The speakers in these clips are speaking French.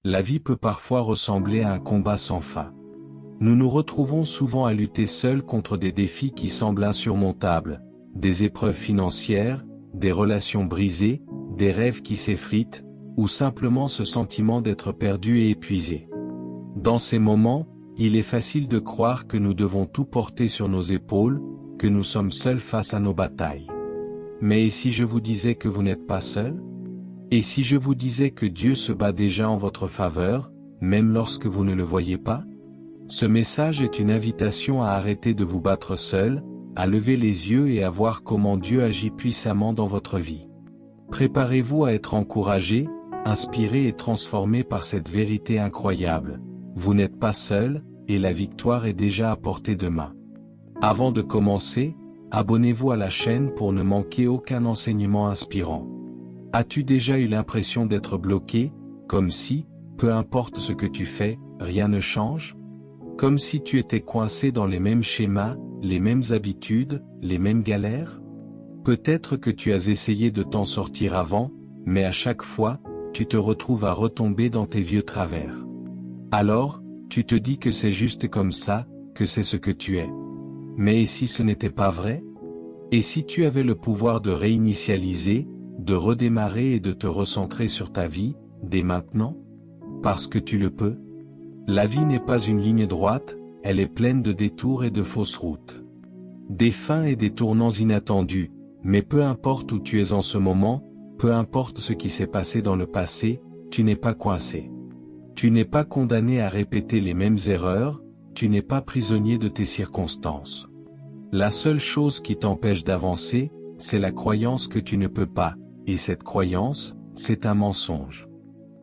La vie peut parfois ressembler à un combat sans fin. Nous nous retrouvons souvent à lutter seuls contre des défis qui semblent insurmontables, des épreuves financières, des relations brisées, des rêves qui s'effritent, ou simplement ce sentiment d'être perdu et épuisé. Dans ces moments, il est facile de croire que nous devons tout porter sur nos épaules, que nous sommes seuls face à nos batailles. Mais et si je vous disais que vous n'êtes pas seuls? Et si je vous disais que Dieu se bat déjà en votre faveur, même lorsque vous ne le voyez pas? Ce message est une invitation à arrêter de vous battre seul, à lever les yeux et à voir comment Dieu agit puissamment dans votre vie. Préparez-vous à être encouragé, inspiré et transformé par cette vérité incroyable. Vous n'êtes pas seul, et la victoire est déjà à portée de main. Avant de commencer, abonnez-vous à la chaîne pour ne manquer aucun enseignement inspirant. As-tu déjà eu l'impression d'être bloqué, comme si, peu importe ce que tu fais, rien ne change? Comme si tu étais coincé dans les mêmes schémas, les mêmes habitudes, les mêmes galères? Peut-être que tu as essayé de t'en sortir avant, mais à chaque fois, tu te retrouves à retomber dans tes vieux travers. Alors, tu te dis que c'est juste comme ça, que c'est ce que tu es. Mais et si ce n'était pas vrai? Et si tu avais le pouvoir de réinitialiser, de redémarrer et de te recentrer sur ta vie, dès maintenant? Parce que tu le peux? La vie n'est pas une ligne droite, elle est pleine de détours et de fausses routes. Des fins et des tournants inattendus, mais peu importe où tu es en ce moment, peu importe ce qui s'est passé dans le passé, tu n'es pas coincé. Tu n'es pas condamné à répéter les mêmes erreurs, tu n'es pas prisonnier de tes circonstances. La seule chose qui t'empêche d'avancer, c'est la croyance que tu ne peux pas, et cette croyance, c'est un mensonge.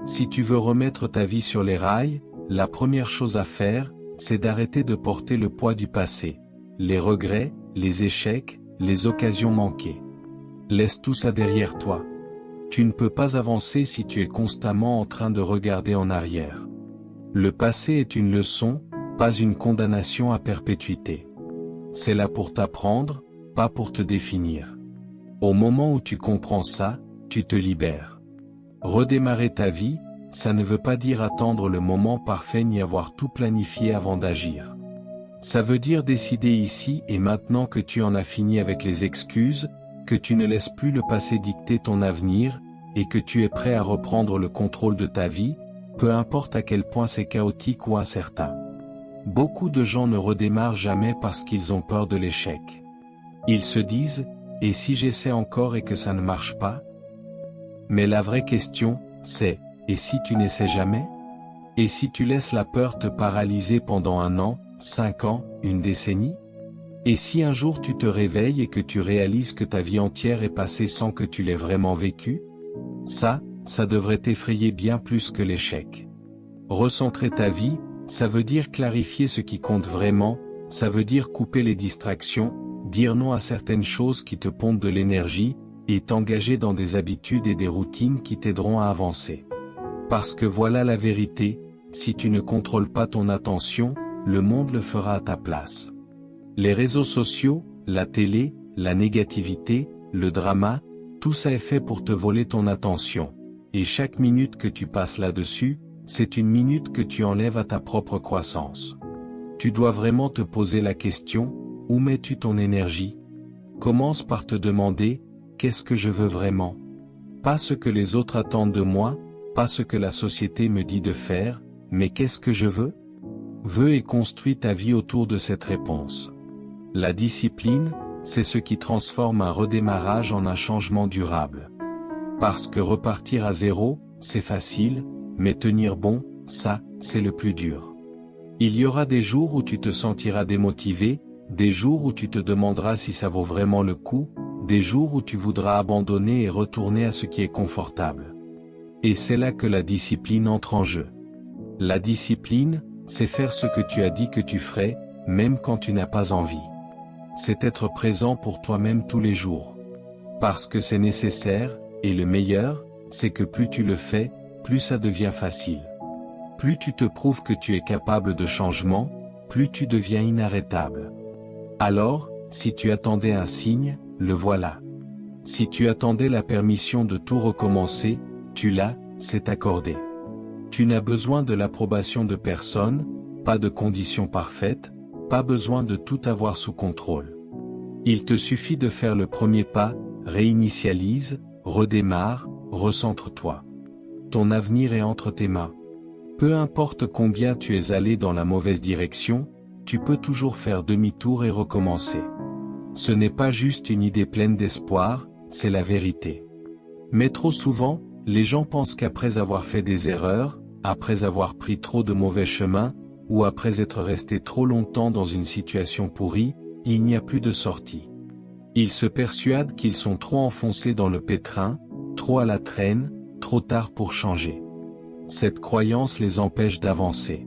Si tu veux remettre ta vie sur les rails, la première chose à faire, c'est d'arrêter de porter le poids du passé, les regrets, les échecs, les occasions manquées. Laisse tout ça derrière toi. Tu ne peux pas avancer si tu es constamment en train de regarder en arrière. Le passé est une leçon, pas une condamnation à perpétuité. C'est là pour t'apprendre, pas pour te définir. Au moment où tu comprends ça, tu te libères. Redémarrer ta vie, ça ne veut pas dire attendre le moment parfait ni avoir tout planifié avant d'agir. Ça veut dire décider ici et maintenant que tu en as fini avec les excuses, que tu ne laisses plus le passé dicter ton avenir, et que tu es prêt à reprendre le contrôle de ta vie, peu importe à quel point c'est chaotique ou incertain. Beaucoup de gens ne redémarrent jamais parce qu'ils ont peur de l'échec. Ils se disent, et si j'essaie encore et que ça ne marche pas? Mais la vraie question, c'est, et si tu n'essaies jamais? Et si tu laisses la peur te paralyser pendant 1 an, 5 ans, une décennie? Et si un jour tu te réveilles et que tu réalises que ta vie entière est passée sans que tu l'aies vraiment vécue? Ça devrait t'effrayer bien plus que l'échec. Recentrer ta vie, ça veut dire clarifier ce qui compte vraiment, ça veut dire couper les distractions, dire non à certaines choses qui te pompent de l'énergie, et t'engager dans des habitudes et des routines qui t'aideront à avancer. Parce que voilà la vérité, si tu ne contrôles pas ton attention, le monde le fera à ta place. Les réseaux sociaux, la télé, la négativité, le drama, tout ça est fait pour te voler ton attention. Et chaque minute que tu passes là-dessus, c'est une minute que tu enlèves à ta propre croissance. Tu dois vraiment te poser la question, où mets-tu ton énergie? Commence par te demander, qu'est-ce que je veux vraiment? Pas ce que les autres attendent de moi, pas ce que la société me dit de faire, mais qu'est-ce que je veux? Veux et construis ta vie autour de cette réponse. La discipline, c'est ce qui transforme un redémarrage en un changement durable. Parce que repartir à zéro, c'est facile, mais tenir bon, ça, c'est le plus dur. Il y aura des jours où tu te sentiras démotivé, des jours où tu te demanderas si ça vaut vraiment le coup, des jours où tu voudras abandonner et retourner à ce qui est confortable. Et c'est là que la discipline entre en jeu. La discipline, c'est faire ce que tu as dit que tu ferais, même quand tu n'as pas envie. C'est être présent pour toi-même tous les jours. Parce que c'est nécessaire, et le meilleur, c'est que plus tu le fais, plus ça devient facile. Plus tu te prouves que tu es capable de changement, plus tu deviens inarrêtable. Alors, si tu attendais un signe, le voilà. Si tu attendais la permission de tout recommencer, tu l'as, c'est accordé. Tu n'as besoin de l'approbation de personne, pas de conditions parfaites, pas besoin de tout avoir sous contrôle. Il te suffit de faire le premier pas, réinitialise, redémarre, recentre-toi. Ton avenir est entre tes mains. Peu importe combien tu es allé dans la mauvaise direction, tu peux toujours faire demi-tour et recommencer. Ce n'est pas juste une idée pleine d'espoir, c'est la vérité. Mais trop souvent, les gens pensent qu'après avoir fait des erreurs, après avoir pris trop de mauvais chemins, ou après être resté trop longtemps dans une situation pourrie, il n'y a plus de sortie. Ils se persuadent qu'ils sont trop enfoncés dans le pétrin, trop à la traîne, trop tard pour changer. Cette croyance les empêche d'avancer.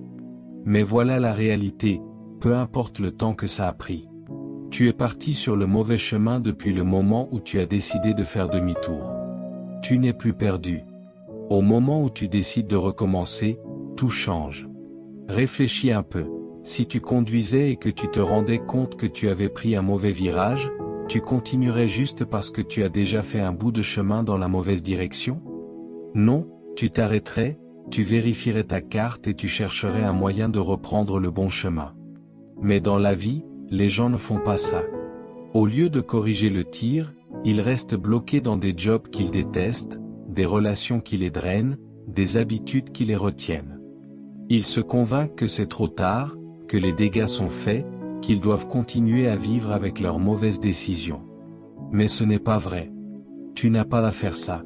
Mais voilà la réalité, peu importe le temps que ça a pris. Tu es parti sur le mauvais chemin depuis le moment où tu as décidé de faire demi-tour. Tu n'es plus perdu. Au moment où tu décides de recommencer, tout change. Réfléchis un peu. Si tu conduisais et que tu te rendais compte que tu avais pris un mauvais virage, tu continuerais juste parce que tu as déjà fait un bout de chemin dans la mauvaise direction? Non, tu t'arrêterais, tu vérifierais ta carte et tu chercherais un moyen de reprendre le bon chemin. Mais dans la vie, les gens ne font pas ça. Au lieu de corriger le tir, ils restent bloqués dans des jobs qu'ils détestent, des relations qui les drainent, des habitudes qui les retiennent. Ils se convainquent que c'est trop tard, que les dégâts sont faits, qu'ils doivent continuer à vivre avec leurs mauvaises décisions. Mais ce n'est pas vrai. Tu n'as pas à faire ça.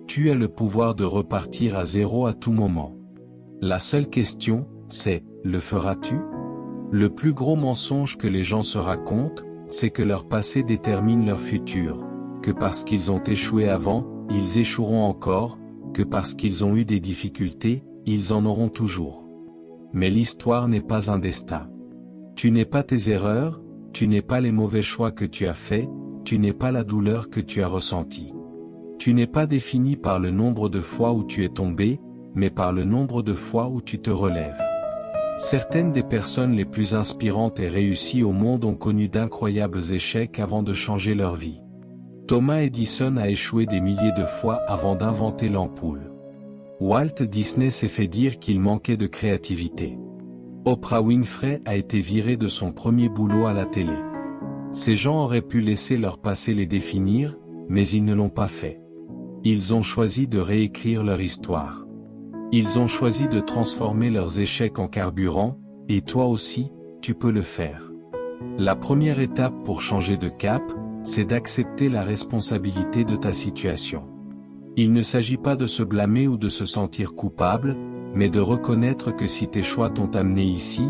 Tu as le pouvoir de repartir à zéro à tout moment. La seule question, c'est, le feras-tu? Le plus gros mensonge que les gens se racontent, c'est que leur passé détermine leur futur, que parce qu'ils ont échoué avant, ils échoueront encore, que parce qu'ils ont eu des difficultés, ils en auront toujours. Mais l'histoire n'est pas un destin. Tu n'es pas tes erreurs, tu n'es pas les mauvais choix que tu as faits, tu n'es pas la douleur que tu as ressentie. Tu n'es pas défini par le nombre de fois où tu es tombé, mais par le nombre de fois où tu te relèves. Certaines des personnes les plus inspirantes et réussies au monde ont connu d'incroyables échecs avant de changer leur vie. Thomas Edison a échoué des milliers de fois avant d'inventer l'ampoule. Walt Disney s'est fait dire qu'il manquait de créativité. Oprah Winfrey a été virée de son premier boulot à la télé. Ces gens auraient pu laisser leur passé les définir, mais ils ne l'ont pas fait. Ils ont choisi de réécrire leur histoire. Ils ont choisi de transformer leurs échecs en carburant, et toi aussi, tu peux le faire. La première étape pour changer de cap, c'est d'accepter la responsabilité de ta situation. Il ne s'agit pas de se blâmer ou de se sentir coupable, mais de reconnaître que si tes choix t'ont amené ici,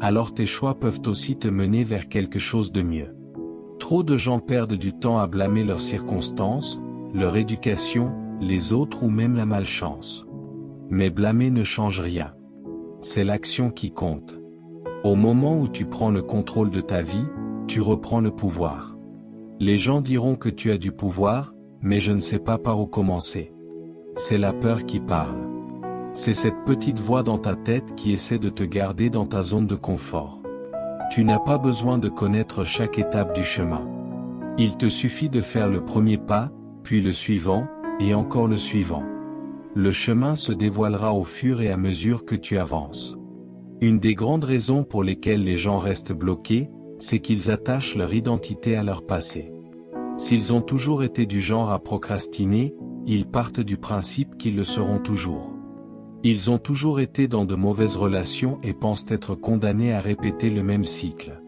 alors tes choix peuvent aussi te mener vers quelque chose de mieux. Trop de gens perdent du temps à blâmer leurs circonstances, leur éducation, les autres ou même la malchance. Mais blâmer ne change rien. C'est l'action qui compte. Au moment où tu prends le contrôle de ta vie, tu reprends le pouvoir. Les gens diront que tu as du pouvoir, mais je ne sais pas par où commencer. C'est la peur qui parle. C'est cette petite voix dans ta tête qui essaie de te garder dans ta zone de confort. Tu n'as pas besoin de connaître chaque étape du chemin. Il te suffit de faire le premier pas, puis le suivant, et encore le suivant. Le chemin se dévoilera au fur et à mesure que tu avances. Une des grandes raisons pour lesquelles les gens restent bloqués, c'est qu'ils attachent leur identité à leur passé. S'ils ont toujours été du genre à procrastiner, ils partent du principe qu'ils le seront toujours. Ils ont toujours été dans de mauvaises relations et pensent être condamnés à répéter le même cycle.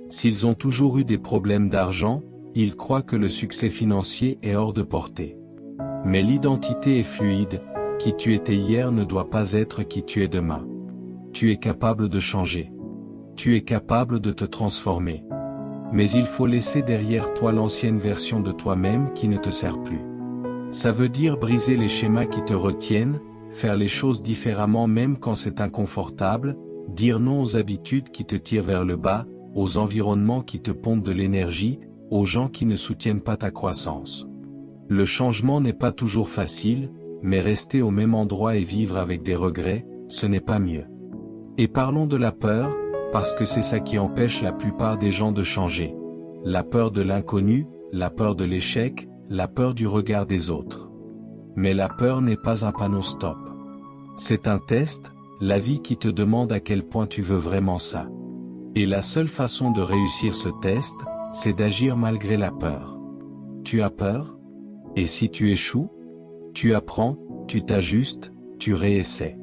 S'ils ont toujours eu des problèmes d'argent, ils croient que le succès financier est hors de portée. Mais l'identité est fluide, qui tu étais hier ne doit pas être qui tu es demain. Tu es capable de changer. Tu es capable de te transformer. Mais il faut laisser derrière toi l'ancienne version de toi-même qui ne te sert plus. Ça veut dire briser les schémas qui te retiennent, faire les choses différemment même quand c'est inconfortable, dire non aux habitudes qui te tirent vers le bas, aux environnements qui te pompent de l'énergie, aux gens qui ne soutiennent pas ta croissance. Le changement n'est pas toujours facile, mais rester au même endroit et vivre avec des regrets, ce n'est pas mieux. Et parlons de la peur, parce que c'est ça qui empêche la plupart des gens de changer. La peur de l'inconnu, la peur de l'échec, la peur du regard des autres. Mais la peur n'est pas un panneau stop. C'est un test, la vie qui te demande à quel point tu veux vraiment ça. Et la seule façon de réussir ce test, c'est d'agir malgré la peur. Tu as peur? Et si tu échoues? Tu apprends, tu t'ajustes, tu réessais.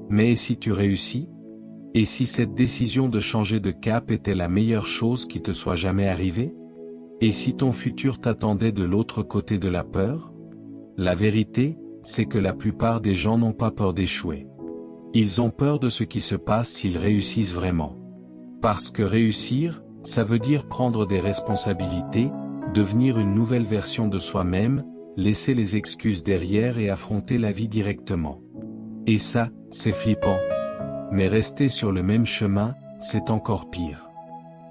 Mais et si tu réussis? Et si cette décision de changer de cap était la meilleure chose qui te soit jamais arrivée? Et si ton futur t'attendait de l'autre côté de la peur? La vérité, c'est que la plupart des gens n'ont pas peur d'échouer. Ils ont peur de ce qui se passe s'ils réussissent vraiment. Parce que réussir, ça veut dire prendre des responsabilités, devenir une nouvelle version de soi-même, laisser les excuses derrière et affronter la vie directement. Et ça, c'est flippant. Mais rester sur le même chemin, c'est encore pire.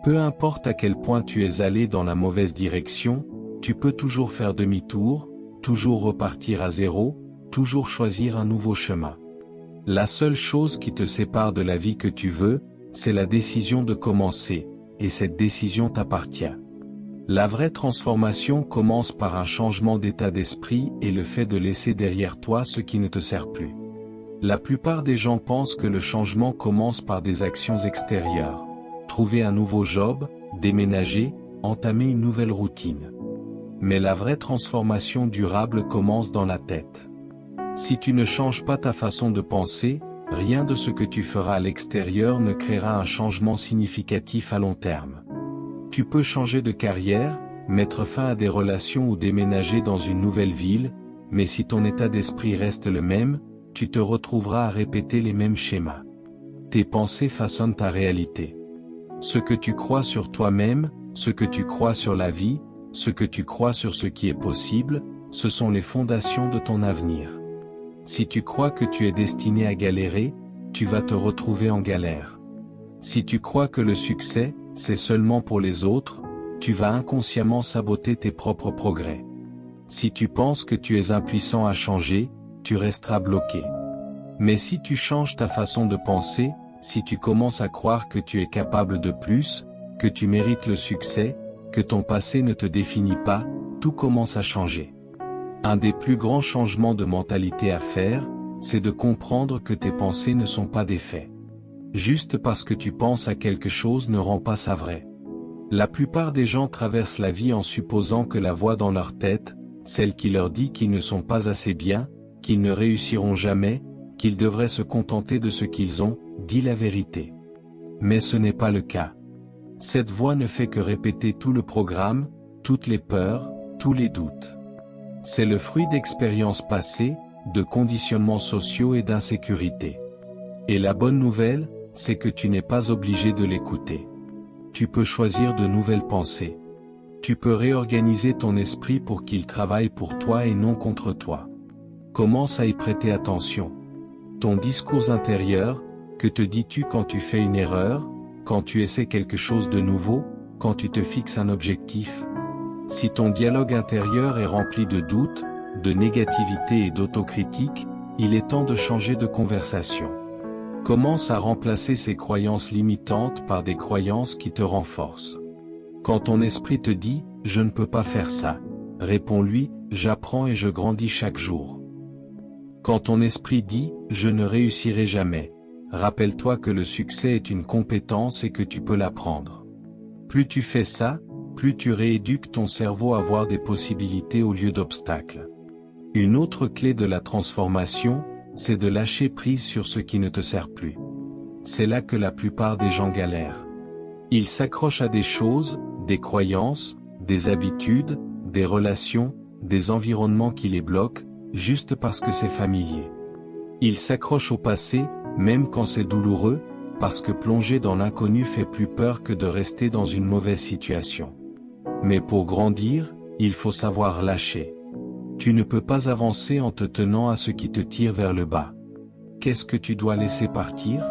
Peu importe à quel point tu es allé dans la mauvaise direction, tu peux toujours faire demi-tour, toujours repartir à zéro, toujours choisir un nouveau chemin. La seule chose qui te sépare de la vie que tu veux, c'est la décision de commencer, et cette décision t'appartient. La vraie transformation commence par un changement d'état d'esprit et le fait de laisser derrière toi ce qui ne te sert plus. La plupart des gens pensent que le changement commence par des actions extérieures. Trouver un nouveau job, déménager, entamer une nouvelle routine. Mais la vraie transformation durable commence dans la tête. Si tu ne changes pas ta façon de penser, rien de ce que tu feras à l'extérieur ne créera un changement significatif à long terme. Tu peux changer de carrière, mettre fin à des relations ou déménager dans une nouvelle ville, mais si ton état d'esprit reste le même, tu te retrouveras à répéter les mêmes schémas. Tes pensées façonnent ta réalité. Ce que tu crois sur toi-même, ce que tu crois sur la vie, ce que tu crois sur ce qui est possible, ce sont les fondations de ton avenir. Si tu crois que tu es destiné à galérer, tu vas te retrouver en galère. Si tu crois que le succès, c'est seulement pour les autres, tu vas inconsciemment saboter tes propres progrès. Si tu penses que tu es impuissant à changer, tu resteras bloqué. Mais si tu changes ta façon de penser, si tu commences à croire que tu es capable de plus, que tu mérites le succès, que ton passé ne te définit pas, tout commence à changer. Un des plus grands changements de mentalité à faire, c'est de comprendre que tes pensées ne sont pas des faits. Juste parce que tu penses à quelque chose ne rend pas ça vrai. La plupart des gens traversent la vie en supposant que la voix dans leur tête, celle qui leur dit qu'ils ne sont pas assez bien, qu'ils ne réussiront jamais, qu'ils devraient se contenter de ce qu'ils ont, dit la vérité. Mais ce n'est pas le cas. Cette voix ne fait que répéter tout le programme, toutes les peurs, tous les doutes. C'est le fruit d'expériences passées, de conditionnements sociaux et d'insécurité. Et la bonne nouvelle, c'est que tu n'es pas obligé de l'écouter. Tu peux choisir de nouvelles pensées. Tu peux réorganiser ton esprit pour qu'il travaille pour toi et non contre toi. Commence à y prêter attention. Ton discours intérieur, que te dis-tu quand tu fais une erreur, quand tu essaies quelque chose de nouveau, quand tu te fixes un objectif? Si ton dialogue intérieur est rempli de doutes, de négativité et d'autocritique, il est temps de changer de conversation. Commence à remplacer ces croyances limitantes par des croyances qui te renforcent. Quand ton esprit te dit « je ne peux pas faire ça », réponds-lui « j'apprends et je grandis chaque jour ». Quand ton esprit dit « je ne réussirai jamais », rappelle-toi que le succès est une compétence et que tu peux l'apprendre. Plus tu fais ça, plus tu rééduques ton cerveau à voir des possibilités au lieu d'obstacles. Une autre clé de la transformation, c'est de lâcher prise sur ce qui ne te sert plus. C'est là que la plupart des gens galèrent. Ils s'accrochent à des choses, des croyances, des habitudes, des relations, des environnements qui les bloquent, juste parce que c'est familier. Ils s'accrochent au passé, même quand c'est douloureux, parce que plonger dans l'inconnu fait plus peur que de rester dans une mauvaise situation. Mais pour grandir, il faut savoir lâcher. Tu ne peux pas avancer en te tenant à ce qui te tire vers le bas. Qu'est-ce que tu dois laisser partir?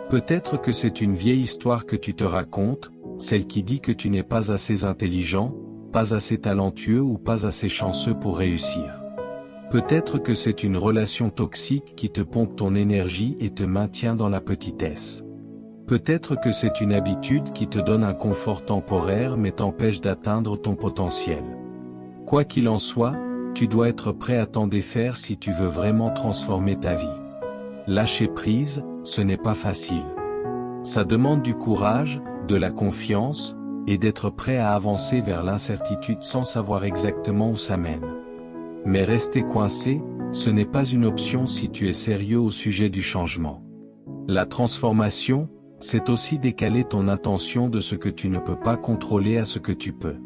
Peut-être que c'est une vieille histoire que tu te racontes, celle qui dit que tu n'es pas assez intelligent, pas assez talentueux ou pas assez chanceux pour réussir. Peut-être que c'est une relation toxique qui te pompe ton énergie et te maintient dans la petitesse. Peut-être que c'est une habitude qui te donne un confort temporaire mais t'empêche d'atteindre ton potentiel. Quoi qu'il en soit, tu dois être prêt à t'en défaire si tu veux vraiment transformer ta vie. Lâcher prise, ce n'est pas facile. Ça demande du courage, de la confiance, et d'être prêt à avancer vers l'incertitude sans savoir exactement où ça mène. Mais rester coincé, ce n'est pas une option si tu es sérieux au sujet du changement. La transformation, c'est aussi décaler ton attention de ce que tu ne peux pas contrôler à ce que tu peux.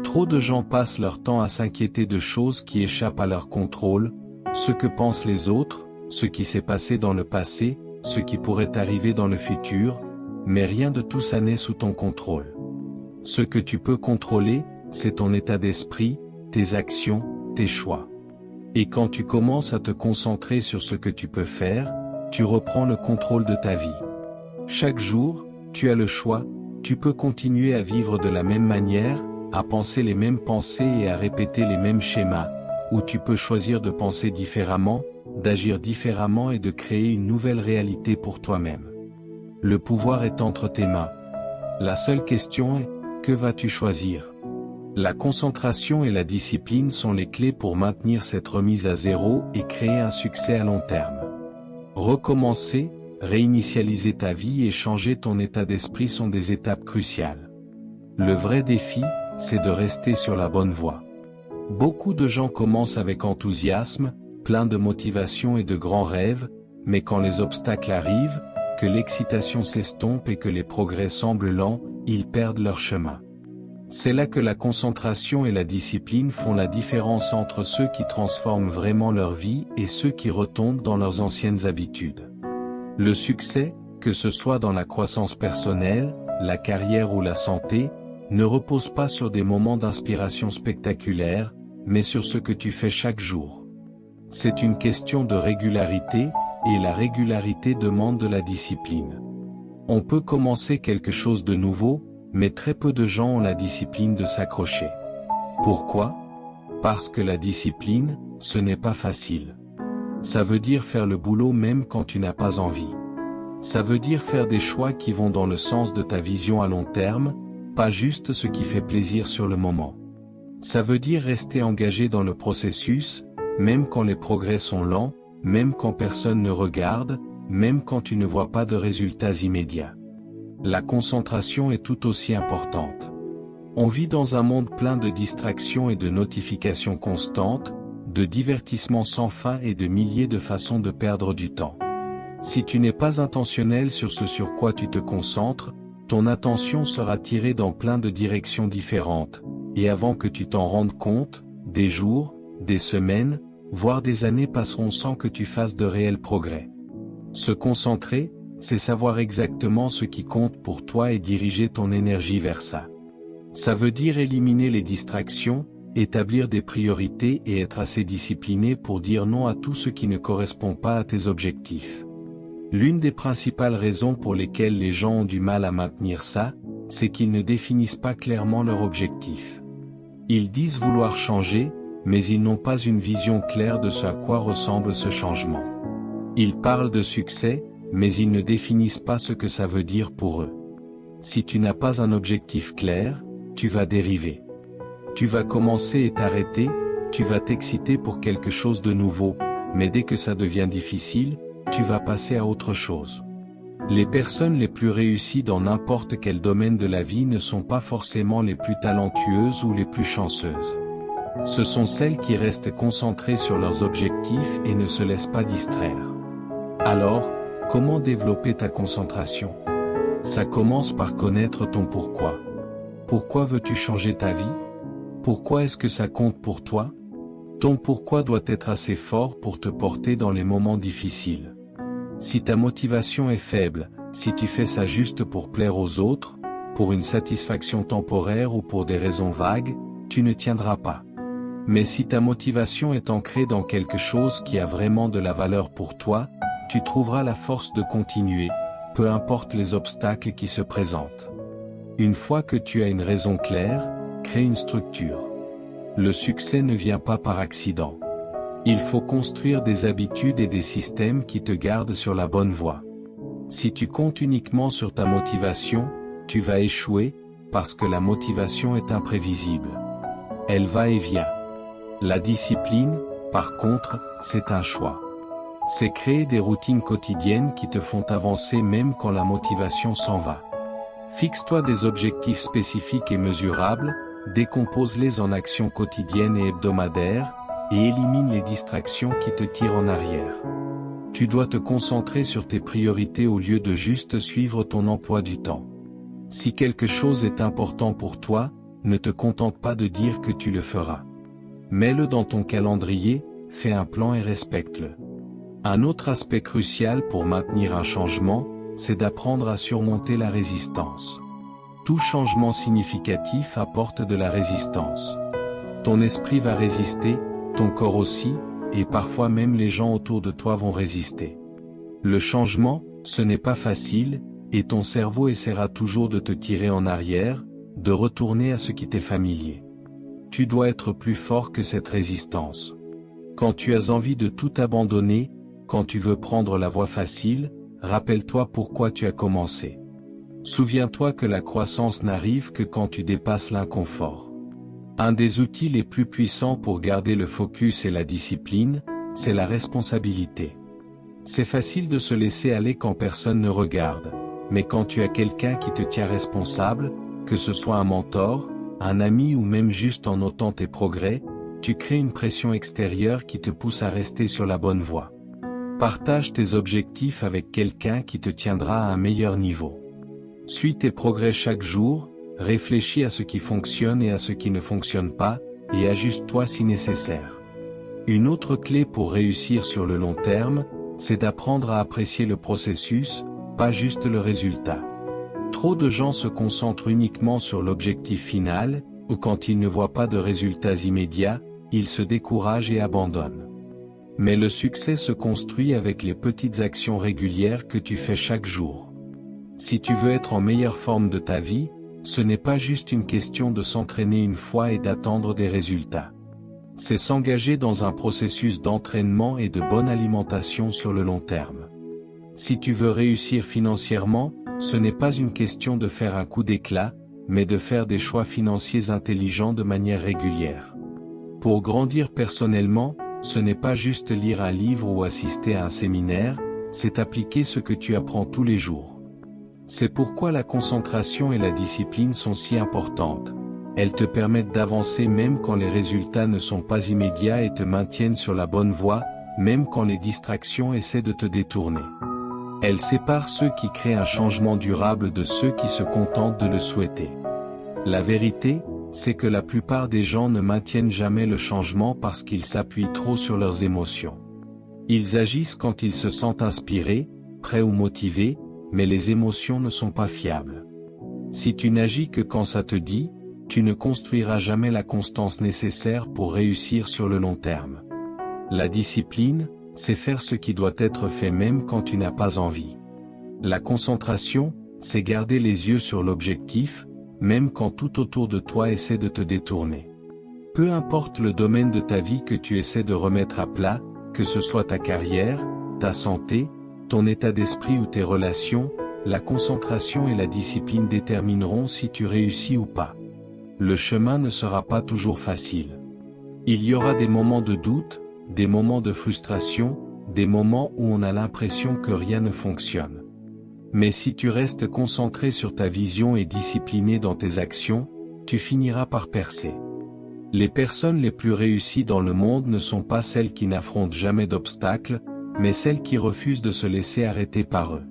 Trop de gens passent leur temps à s'inquiéter de choses qui échappent à leur contrôle, ce que pensent les autres, ce qui s'est passé dans le passé, ce qui pourrait arriver dans le futur, mais rien de tout ça n'est sous ton contrôle. Ce que tu peux contrôler, c'est ton état d'esprit, tes actions, tes choix. Et quand tu commences à te concentrer sur ce que tu peux faire, tu reprends le contrôle de ta vie. Chaque jour, tu as le choix, tu peux continuer à vivre de la même manière, à penser les mêmes pensées et à répéter les mêmes schémas, ou tu peux choisir de penser différemment, d'agir différemment et de créer une nouvelle réalité pour toi-même. Le pouvoir est entre tes mains. La seule question est, que vas-tu choisir? La concentration et la discipline sont les clés pour maintenir cette remise à zéro et créer un succès à long terme. Recommencer, réinitialiser ta vie et changer ton état d'esprit sont des étapes cruciales. Le vrai défi, c'est de rester sur la bonne voie. Beaucoup de gens commencent avec enthousiasme, plein de motivation et de grands rêves, mais quand les obstacles arrivent, que l'excitation s'estompe et que les progrès semblent lents, ils perdent leur chemin. C'est là que la concentration et la discipline font la différence entre ceux qui transforment vraiment leur vie et ceux qui retombent dans leurs anciennes habitudes. Le succès, que ce soit dans la croissance personnelle, la carrière ou la santé, ne repose pas sur des moments d'inspiration spectaculaires, mais sur ce que tu fais chaque jour. C'est une question de régularité, et la régularité demande de la discipline. On peut commencer quelque chose de nouveau, mais très peu de gens ont la discipline de s'accrocher. Pourquoi? Parce que la discipline, ce n'est pas facile. Ça veut dire faire le boulot même quand tu n'as pas envie. Ça veut dire faire des choix qui vont dans le sens de ta vision à long terme, pas juste ce qui fait plaisir sur le moment. Ça veut dire rester engagé dans le processus, même quand les progrès sont lents, même quand personne ne regarde, même quand tu ne vois pas de résultats immédiats. La concentration est tout aussi importante. On vit dans un monde plein de distractions et de notifications constantes, de divertissements sans fin et de milliers de façons de perdre du temps. Si tu n'es pas intentionnel sur ce sur quoi tu te concentres, ton attention sera tirée dans plein de directions différentes, et avant que tu t'en rendes compte, des jours, des semaines, voire des années passeront sans que tu fasses de réels progrès. Se concentrer, c'est savoir exactement ce qui compte pour toi et diriger ton énergie vers ça. Ça veut dire éliminer les distractions, établir des priorités et être assez discipliné pour dire non à tout ce qui ne correspond pas à tes objectifs. L'une des principales raisons pour lesquelles les gens ont du mal à maintenir ça, c'est qu'ils ne définissent pas clairement leur objectif. Ils disent vouloir changer, mais ils n'ont pas une vision claire de ce à quoi ressemble ce changement. Ils parlent de succès, mais ils ne définissent pas ce que ça veut dire pour eux. Si tu n'as pas un objectif clair, tu vas dériver. Tu vas commencer et t'arrêter, tu vas t'exciter pour quelque chose de nouveau, mais dès que ça devient difficile, tu vas passer à autre chose. Les personnes les plus réussies dans n'importe quel domaine de la vie ne sont pas forcément les plus talentueuses ou les plus chanceuses. Ce sont celles qui restent concentrées sur leurs objectifs et ne se laissent pas distraire. Alors, comment développer ta concentration? Ça commence par connaître ton pourquoi. Pourquoi veux-tu changer ta vie? Pourquoi est-ce que ça compte pour toi? Ton pourquoi doit être assez fort pour te porter dans les moments difficiles. Si ta motivation est faible, si tu fais ça juste pour plaire aux autres, pour une satisfaction temporaire ou pour des raisons vagues, tu ne tiendras pas. Mais si ta motivation est ancrée dans quelque chose qui a vraiment de la valeur pour toi, tu trouveras la force de continuer, peu importe les obstacles qui se présentent. Une fois que tu as une raison claire, crée une structure. Le succès ne vient pas par accident. Il faut construire des habitudes et des systèmes qui te gardent sur la bonne voie. Si tu comptes uniquement sur ta motivation, tu vas échouer, parce que la motivation est imprévisible. Elle va et vient. La discipline, par contre, c'est un choix. C'est créer des routines quotidiennes qui te font avancer même quand la motivation s'en va. Fixe-toi des objectifs spécifiques et mesurables, décompose-les en actions quotidiennes et hebdomadaires, et élimine les distractions qui te tirent en arrière. Tu dois te concentrer sur tes priorités au lieu de juste suivre ton emploi du temps. Si quelque chose est important pour toi, ne te contente pas de dire que tu le feras. Mets-le dans ton calendrier, fais un plan et respecte-le. Un autre aspect crucial pour maintenir un changement, c'est d'apprendre à surmonter la résistance. Tout changement significatif apporte de la résistance. Ton esprit va résister, ton corps aussi, et parfois même les gens autour de toi vont résister. Le changement, ce n'est pas facile, et ton cerveau essaiera toujours de te tirer en arrière, de retourner à ce qui t'est familier. Tu dois être plus fort que cette résistance. Quand tu as envie de tout abandonner, quand tu veux prendre la voie facile, rappelle-toi pourquoi tu as commencé. Souviens-toi que la croissance n'arrive que quand tu dépasses l'inconfort. Un des outils les plus puissants pour garder le focus et la discipline, c'est la responsabilité. C'est facile de se laisser aller quand personne ne regarde, mais quand tu as quelqu'un qui te tient responsable, que ce soit un mentor, un ami ou même juste en notant tes progrès, tu crées une pression extérieure qui te pousse à rester sur la bonne voie. Partage tes objectifs avec quelqu'un qui te tiendra à un meilleur niveau. Suis tes progrès chaque jour, réfléchis à ce qui fonctionne et à ce qui ne fonctionne pas, et ajuste-toi si nécessaire. Une autre clé pour réussir sur le long terme, c'est d'apprendre à apprécier le processus, pas juste le résultat. Trop de gens se concentrent uniquement sur l'objectif final, ou quand ils ne voient pas de résultats immédiats, ils se découragent et abandonnent. Mais le succès se construit avec les petites actions régulières que tu fais chaque jour. Si tu veux être en meilleure forme de ta vie, ce n'est pas juste une question de s'entraîner une fois et d'attendre des résultats. C'est s'engager dans un processus d'entraînement et de bonne alimentation sur le long terme. Si tu veux réussir financièrement, ce n'est pas une question de faire un coup d'éclat, mais de faire des choix financiers intelligents de manière régulière. Pour grandir personnellement, ce n'est pas juste lire un livre ou assister à un séminaire, c'est appliquer ce que tu apprends tous les jours. C'est pourquoi la concentration et la discipline sont si importantes. Elles te permettent d'avancer même quand les résultats ne sont pas immédiats et te maintiennent sur la bonne voie, même quand les distractions essaient de te détourner. Elles séparent ceux qui créent un changement durable de ceux qui se contentent de le souhaiter. La vérité, c'est que la plupart des gens ne maintiennent jamais le changement parce qu'ils s'appuient trop sur leurs émotions. Ils agissent quand ils se sentent inspirés, prêts ou motivés, mais les émotions ne sont pas fiables. Si tu n'agis que quand ça te dit, tu ne construiras jamais la constance nécessaire pour réussir sur le long terme. La discipline, c'est faire ce qui doit être fait même quand tu n'as pas envie. La concentration, c'est garder les yeux sur l'objectif, même quand tout autour de toi essaie de te détourner. Peu importe le domaine de ta vie que tu essaies de remettre à plat, que ce soit ta carrière, ta santé, ton état d'esprit ou tes relations, la concentration et la discipline détermineront si tu réussis ou pas. Le chemin ne sera pas toujours facile. Il y aura des moments de doute, des moments de frustration, des moments où on a l'impression que rien ne fonctionne. Mais si tu restes concentré sur ta vision et discipliné dans tes actions, tu finiras par percer. Les personnes les plus réussies dans le monde ne sont pas celles qui n'affrontent jamais d'obstacles, mais celles qui refusent de se laisser arrêter par eux.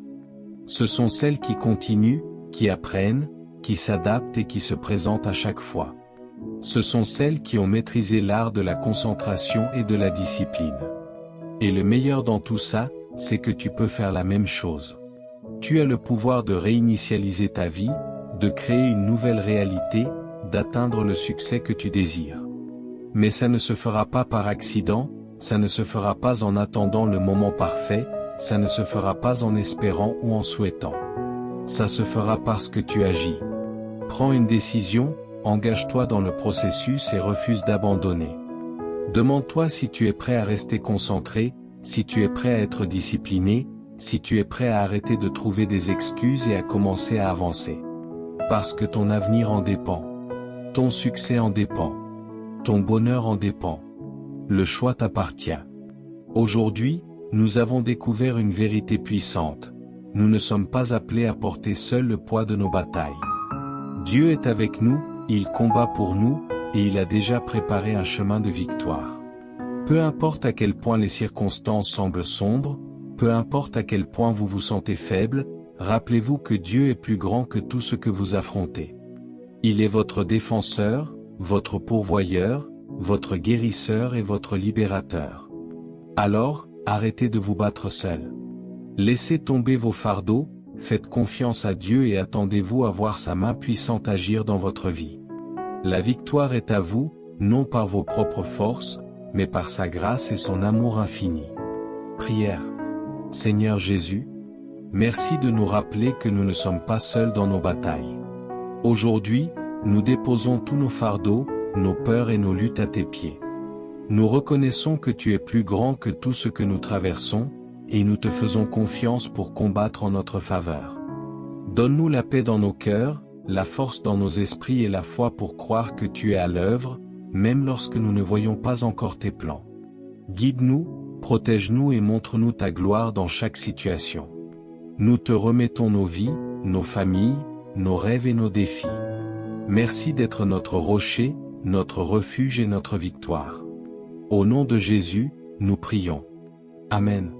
Ce sont celles qui continuent, qui apprennent, qui s'adaptent et qui se présentent à chaque fois. Ce sont celles qui ont maîtrisé l'art de la concentration et de la discipline. Et le meilleur dans tout ça, c'est que tu peux faire la même chose. Tu as le pouvoir de réinitialiser ta vie, de créer une nouvelle réalité, d'atteindre le succès que tu désires. Mais ça ne se fera pas par accident, ça ne se fera pas en attendant le moment parfait, ça ne se fera pas en espérant ou en souhaitant. Ça se fera parce que tu agis. Prends une décision, engage-toi dans le processus et refuse d'abandonner. Demande-toi si tu es prêt à rester concentré, si tu es prêt à être discipliné, si tu es prêt à arrêter de trouver des excuses et à commencer à avancer. Parce que ton avenir en dépend. Ton succès en dépend. Ton bonheur en dépend. Le choix t'appartient. Aujourd'hui, nous avons découvert une vérité puissante. Nous ne sommes pas appelés à porter seuls le poids de nos batailles. Dieu est avec nous, il combat pour nous, et il a déjà préparé un chemin de victoire. Peu importe à quel point les circonstances semblent sombres, peu importe à quel point vous vous sentez faible, rappelez-vous que Dieu est plus grand que tout ce que vous affrontez. Il est votre défenseur, votre pourvoyeur, votre guérisseur et votre libérateur. Alors, arrêtez de vous battre seul. Laissez tomber vos fardeaux, faites confiance à Dieu et attendez-vous à voir sa main puissante agir dans votre vie. La victoire est à vous, non par vos propres forces, mais par sa grâce et son amour infini. Prière. Seigneur Jésus, merci de nous rappeler que nous ne sommes pas seuls dans nos batailles. Aujourd'hui, nous déposons tous nos fardeaux, nos peurs et nos luttes à tes pieds. Nous reconnaissons que tu es plus grand que tout ce que nous traversons, et nous te faisons confiance pour combattre en notre faveur. Donne-nous la paix dans nos cœurs, la force dans nos esprits et la foi pour croire que tu es à l'œuvre, même lorsque nous ne voyons pas encore tes plans. Guide-nous, protège-nous et montre-nous ta gloire dans chaque situation. Nous te remettons nos vies, nos familles, nos rêves et nos défis. Merci d'être notre rocher, notre refuge et notre victoire. Au nom de Jésus, nous prions. Amen.